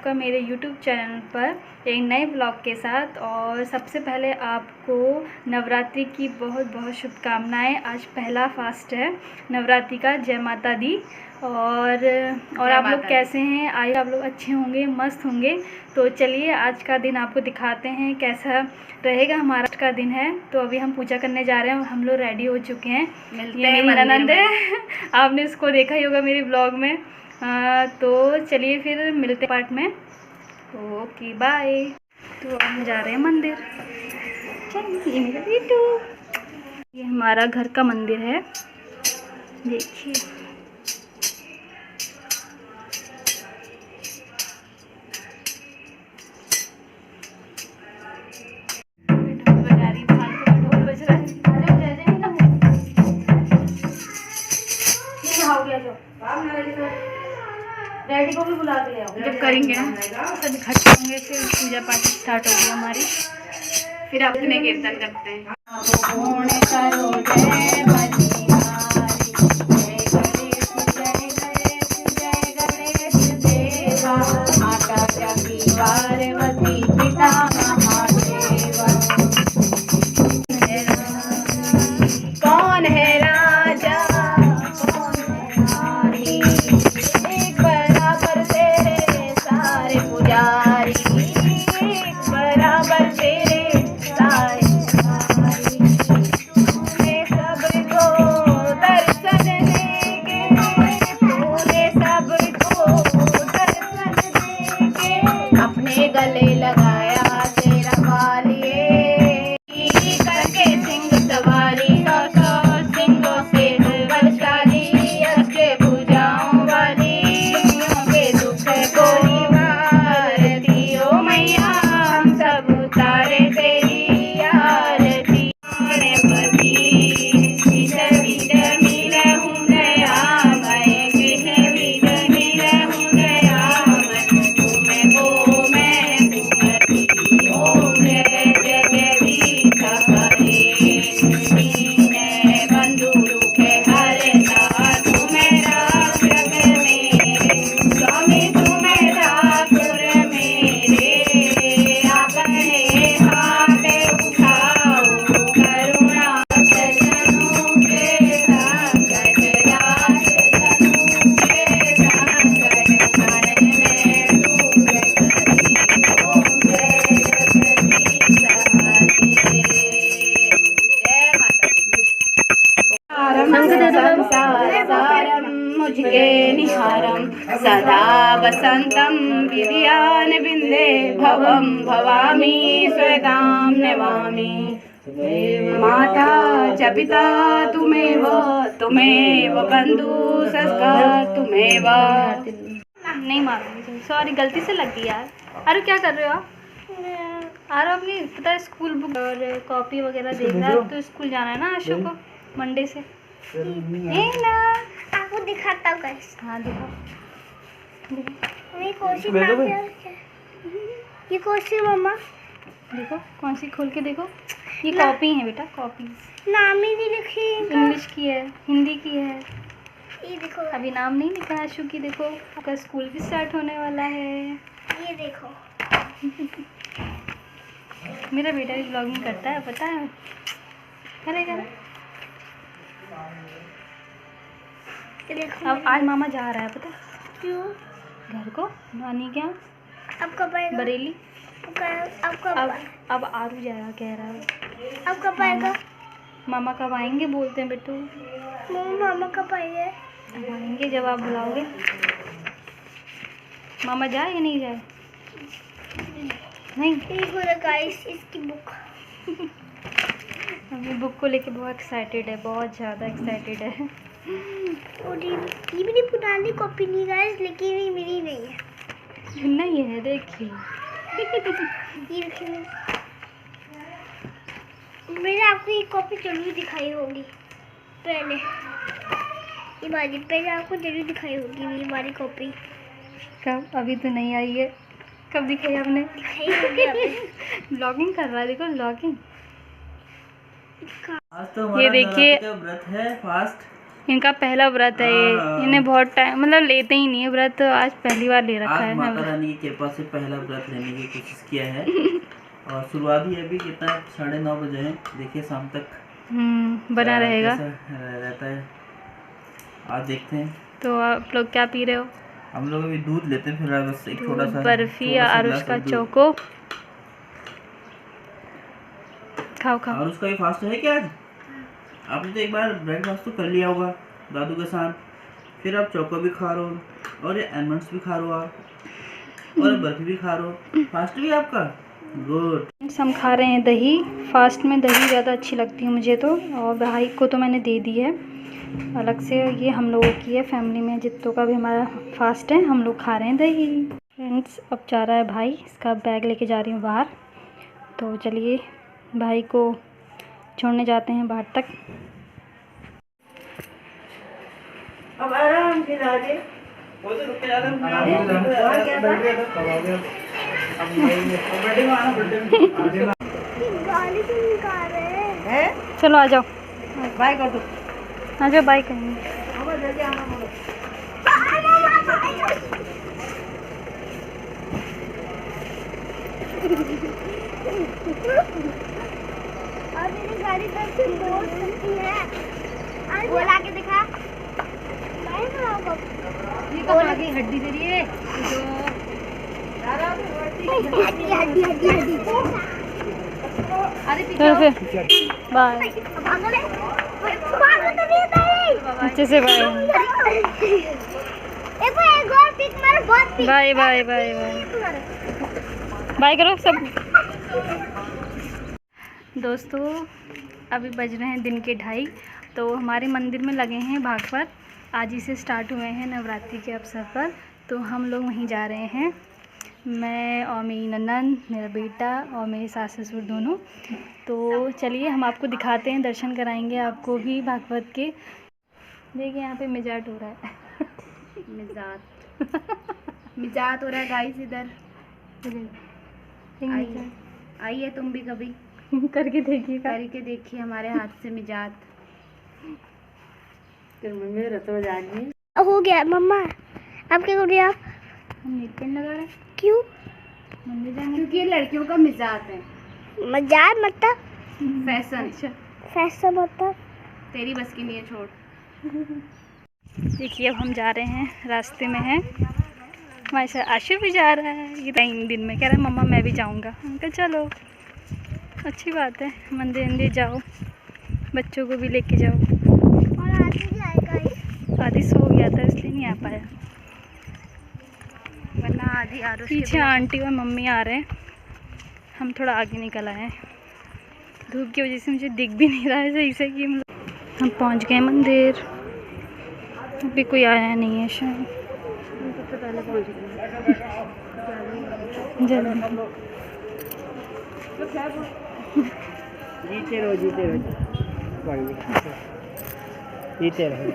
आपका मेरे YouTube channel पर एक नए ब्लॉग के साथ। और सबसे पहले आपको नवरात्रि की बहुत बहुत शुभकामनाएं। आज पहला फास्ट है नवरात्रि का। जय माता दी। और आप लोग कैसे हैं? आज आप लोग अच्छे होंगे, मस्त होंगे। तो चलिए आज का दिन आपको दिखाते हैं कैसा रहेगा। हमारा आज का दिन है तो अभी हम पूजा करने जा रहे हैं और हम लोग रेडी हो चुके हैं। ये मेरी ननंद है आपने इसको देखा ही होगा मेरी ब्लॉग में। तो चलिए फिर मिलते पार्ट में। Okay bye. तो हम जा रहे हैं मंदिर। चलिए मेरा बेटू, ये हमारा घर का मंदिर है, देखिए। डैडी को भी बुला के ले आओ। जब करेंगे ना सब इकट्ठे होंगे फिर पूजा पाठ स्टार्ट होगी हमारी। फिर अपने कीर्तन करते हैं। कौन है राजा एक बराबर तेरे सारे पुजारी, एक बराबर तेरे सारे तूने सबको दर्शन देके, तूने सबको दर्शन देके अपने गले लगाया तेरा वालिए करके सिंह सवारी। मुझे निहारम सदा वसंतम विद्यान विंदे भवम भवामी स्वेदाम नमामि। माता च पिता तुमेव, तुमेव बंधु संस्कार तुमेव। नहीं मारूंगी, सॉरी गलती से लग गई यार। अरे क्या कर रहे हो आप? अरे अपनी पता स्कूल बुक और कॉपी वगैरह देख रहा है। तो स्कूल जाना है ना आशु को मंडे से। ना आपको दिखाता हूँ गाइस। हाँ दिखाओ। ये कौन मम्मा देखो, कौन सी खोल के देखो। ये कॉपी है बेटा, कॉपी। नाम ही नहीं लिखी। इंग्लिश की है, हिंदी की है। ये देखो अभी नाम नहीं लिखा आशु की। देखो आपका स्कूल भी स्टार्ट होने वाला है। ये देखो मेरा बेटा भी ब्लॉगिंग करता है, पता है। करेगा। अब आज मामा जा रहा है, पता क्यों? घर को नानी क्या अब कब आएगा? बरेली। अब आरू जा रहा, कह रहा है। अब कब आएगा? मामा कब आएंगे बोलते हैं बेटू। मामा कब आएंगे? अब आएंगे जब आप बुलाओगे। मामा जाए या नहीं जाए? नहीं गाइस इसकी बुक अपनी बुक को लेके बहुत एक्साइटेड है, बहुत ज़्यादा एक्साइटेड है। और ये मेरी पुरानी कॉपी नहीं गाइस, लेकिन ये मेरी नहीं है। नहीं है, देखिए ये मैंने आपको ये कॉपी जरूर दिखाई होगी पहले। ये वाली पहले आपको जरूर दिखाई होगी ये वाली कॉपी। कब? अभी तो नहीं आई है। कब दिखाई आपने? ब्लॉगिंग कर रहा है, देखो ब्लॉगिंग। आज तो ये देखिए व्रत है फास्ट। इनका पहला व्रत है ये। इन्हें बहुत टाइम मतलब लेते ही नहीं है व्रत, तो आज पहली बार ले रखा है। आज माता रानी की कृपा से पहला व्रत लेने की कोशिश किया है और शुरुआत ही अभी कितना 9:30 बजे है, देखिए शाम तक बना रहेगा रहता है। आज देखते हैं। तो आप लोग क्या पी रहे हो? हम लोग अभी दूध लेते हैं, फिर बस एक थोड़ा सा बर्फी या आरुष का चोको। खाओ खाओ। और उसका भी फास्ट है क्या आज? आपने तो एक बार ब्रेकफास्ट तो कर लिया होगा दादू के साथ, फिर आप चोको भी खा रहे हो और ये आलमंड्स भी खा रहे हो आप और बर्फी भी खा रहे हो, फास्ट भी आपका गुड। हम खा रहे हैं दही। फास्ट में दही ज़्यादा अच्छी लगती है मुझे तो, और भाई को तो मैंने दे दी है अलग से। ये हम लोगों की है फैमिली में, जितनों का भी हमारा फास्ट है, हम लोग खा रहे हैं दही। फ्रेंड्स अब जा रहा है भाई, इसका बैग लेके जा रही हूँ बाहर। तो चलिए भाई को छोड़ने जाते हैं बाहर तक। अब आराम से राधे वो तो रुक के ज्यादा चलो आ जाओ, बाय कर दो। आ जाओ बाय करेंगे। और मेरी गाड़ी पर से बहुत सकती है, वो ला के दिखा। ये कहाँ की हड्डी तेरी है जो हड्डी हड्डी हड्डी हड्डी। अरे चलो फिर बाय। अच्छे से bye. Bye bye bye bye bye करो सब दोस्तों। अभी बज रहे हैं दिन के 2:30। तो हमारे मंदिर में लगे हैं भागवत, आज ही से स्टार्ट हुए हैं नवरात्रि के अवसर पर। तो हम लोग वहीं जा रहे हैं, मैं और मेरी ननद, मेरा बेटा और मेरे सास ससुर दोनों। तो चलिए हम आपको दिखाते हैं, दर्शन कराएंगे आपको भी भागवत के। देखिए यहाँ पे मिजाट हो रहा है मिजात हो रहा है गाइस इधर। आइए तुम भी कभी करके देखिए, करके देखिए हमारे हाथ से मिजात। हो गया मम्मा, आप क्या कर रही हैं? आप हम नेट पेंट लगा रहे हैं। क्यों? मंदिर जाएंगे क्योंकि ये लड़कियों का मिजात है, मजाक मतलब फैशन। फैशन मतलब तेरी बस की नहीं है, छोड़। देखिए अब हम जा रहे हैं, रास्ते में हैं। हमारे साथ आशु भी जा रहा है। ये 3 दिन में कह रहा है मम्मा मैं भी जाऊंगा। हमको चलो अच्छी बात है, मंदिर मंदिर जाओ, बच्चों को भी लेके जाओ। और आदमी भी आएगा। आदि सो गया था इसलिए नहीं आ पाया, वरना आधी आरुष पीछे आंटी और मम्मी आ रहे हैं, हम थोड़ा आगे निकल आए हैं। धूप की वजह से मुझे दिख भी नहीं रहा है सही से कि हम पहुंच गए मंदिर। अभी कोई आया नहीं है शायद, सबसे पहले पहुंच गए। जल्दी जीते रहो जीते रहो जीते रहो।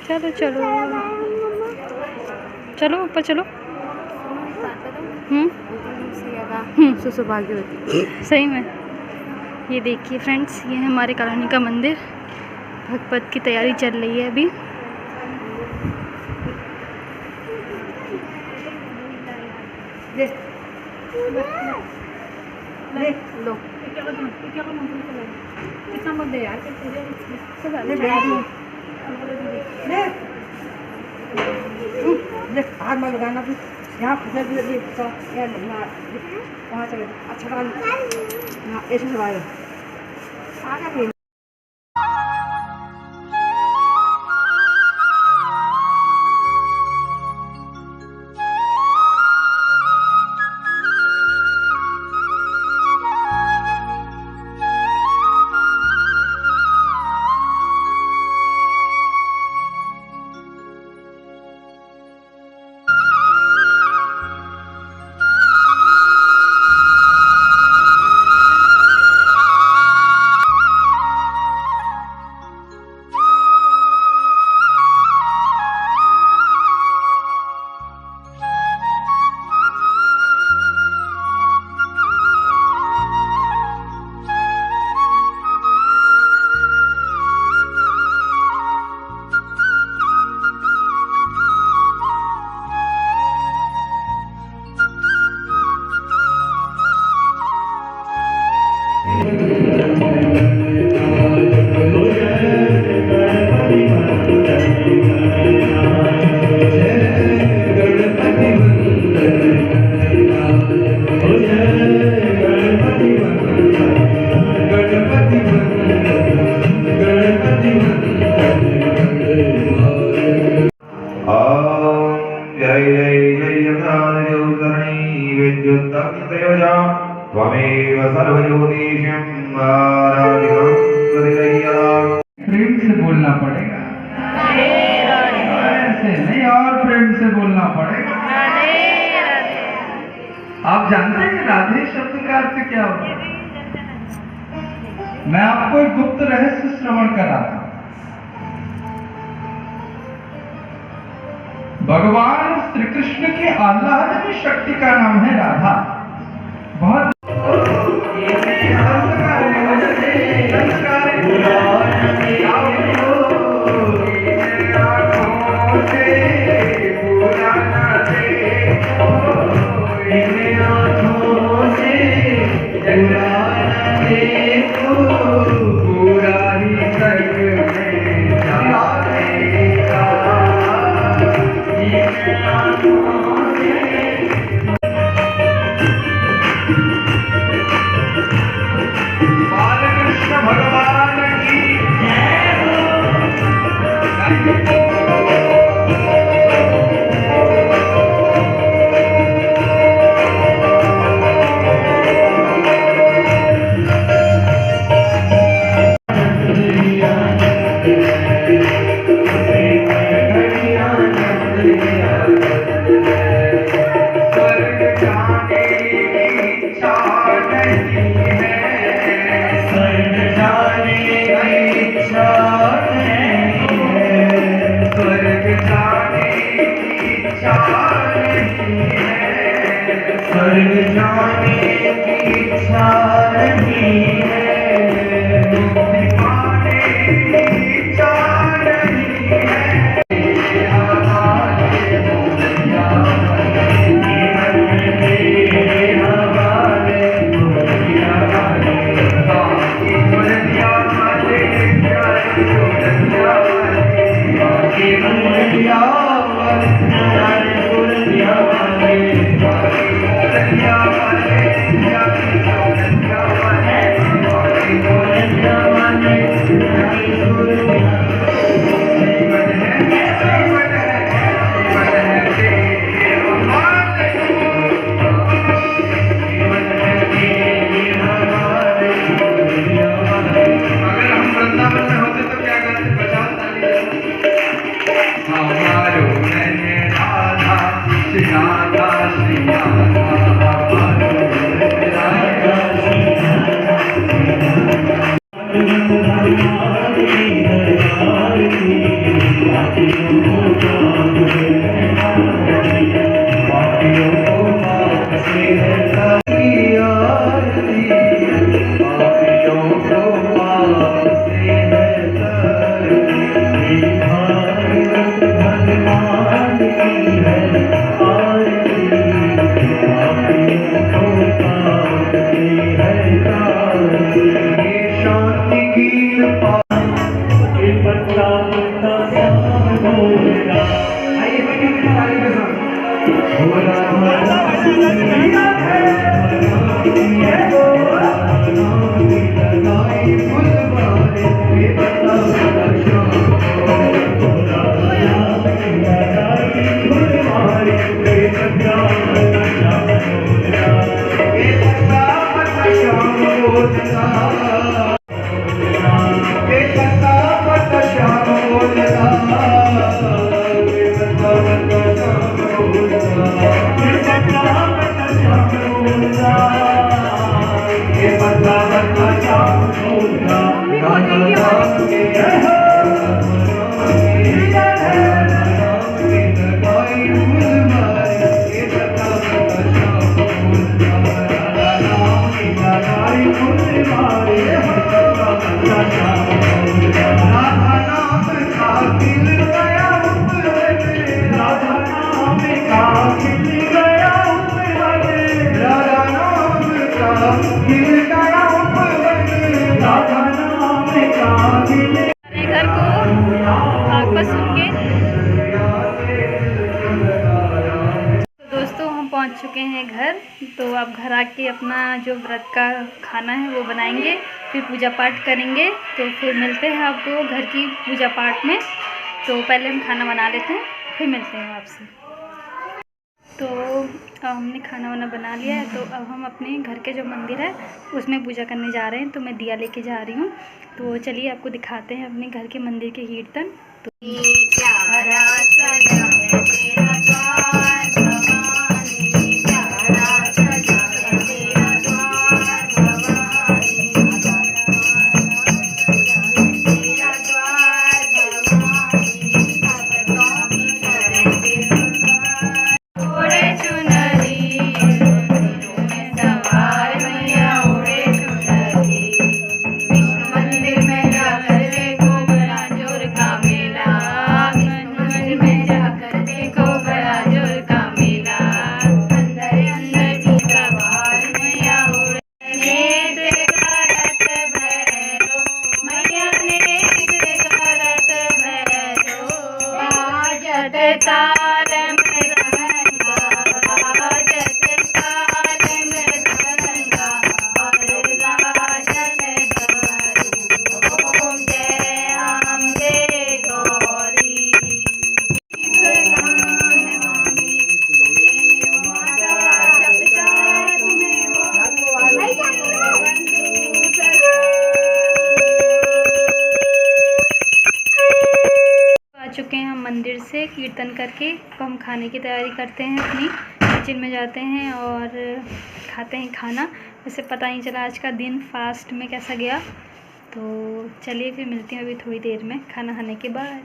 चलो चलो चलो ऊपर चलो। सुसुभाग्य होती सही में। ये देखिए फ्रेंड्स, ये है हमारे कॉलोनी का मंदिर। भगवत की तैयारी चल रही है अभी। लो कितना मत दे यार। हाथ मत लगाना, यहाँ फंसा भी वहाँ चले। अच्छा ऐसे दबाए आगे। प्रेम से बोलना पड़ेगा, ऐसे नहीं, और प्रेम से बोलना पड़ेगा। आप जानते हैं राधे शब्द का अर्थ क्या होता है? मैं आपको एक गुप्त रहस्य श्रवण कराता हूं। भगवान श्री कृष्ण की आह्लादनी शक्ति का नाम है राधा। बहुत घर को वापस सुन के। तो दोस्तों हम पहुंच चुके हैं घर। तो अब घर आके अपना जो व्रत का खाना है वो बनाएंगे, फिर पूजा पाठ करेंगे। तो फिर मिलते हैं आपको घर की पूजा पाठ में। तो पहले हम खाना बना लेते हैं, फिर मिलते हैं आपसे। तो हमने खाना वाना बना लिया है, तो अब हम अपने घर के जो मंदिर है उसमें पूजा करने जा रहे हैं। तो मैं दिया लेके जा रही हूँ, तो चलिए आपको दिखाते हैं अपने घर के मंदिर के कीर्तन। तो चुके हैं हम मंदिर से कीर्तन करके। तो हम खाने की तैयारी करते हैं, अपनी किचन में जाते हैं और खाते हैं खाना। वैसे पता नहीं चला आज का दिन फास्ट में कैसा गया। तो चलिए फिर मिलती हूँ अभी थोड़ी देर में खाना खाने के बाद।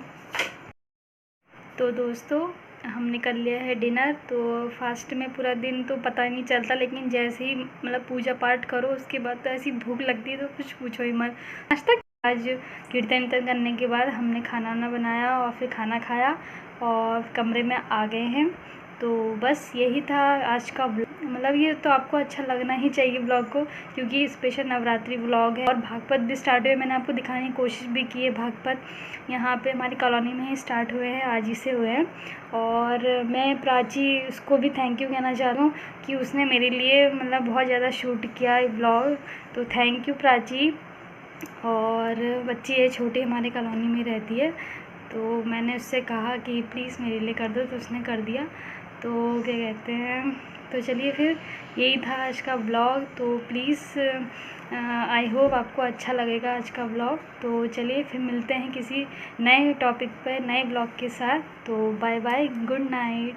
तो दोस्तों हमने कर लिया है डिनर। तो फास्ट में पूरा दिन तो पता ही नहीं चलता, लेकिन जैसे ही मतलब पूजा पाठ करो उसके बाद तो ऐसी भूख लगती है तो कुछ पूछो ही मत। आज कीर्तन करने के बाद हमने खाना वाना बनाया और फिर खाना खाया और कमरे में आ गए हैं। तो बस यही था आज का ब्लॉग। मतलब ये तो आपको अच्छा लगना ही चाहिए ब्लॉग को, क्योंकि स्पेशल नवरात्रि ब्लॉग है। और भागवत भी स्टार्ट हुए, मैंने आपको दिखाने की कोशिश भी की है। भागवत यहाँ पे हमारी कॉलोनी में ही स्टार्ट हुए हैं, आज ही से हुए हैं। और मैं प्राची उसको भी थैंक यू कहना चाहती हूँ कि उसने मेरे लिए मतलब बहुत ज़्यादा शूट किया है ब्लॉग। तो थैंक यू प्राची। और बच्ची है छोटी, हमारे कॉलोनी में रहती है, तो मैंने उससे कहा कि प्लीज़ मेरे लिए कर दो, तो उसने कर दिया। तो क्या कहते हैं, तो चलिए फिर यही था आज का ब्लॉग। तो प्लीज़ आई होप आपको अच्छा लगेगा आज का ब्लॉग। तो चलिए फिर मिलते हैं किसी नए टॉपिक पर, नए ब्लॉग के साथ। तो बाय बाय, गुड नाइट।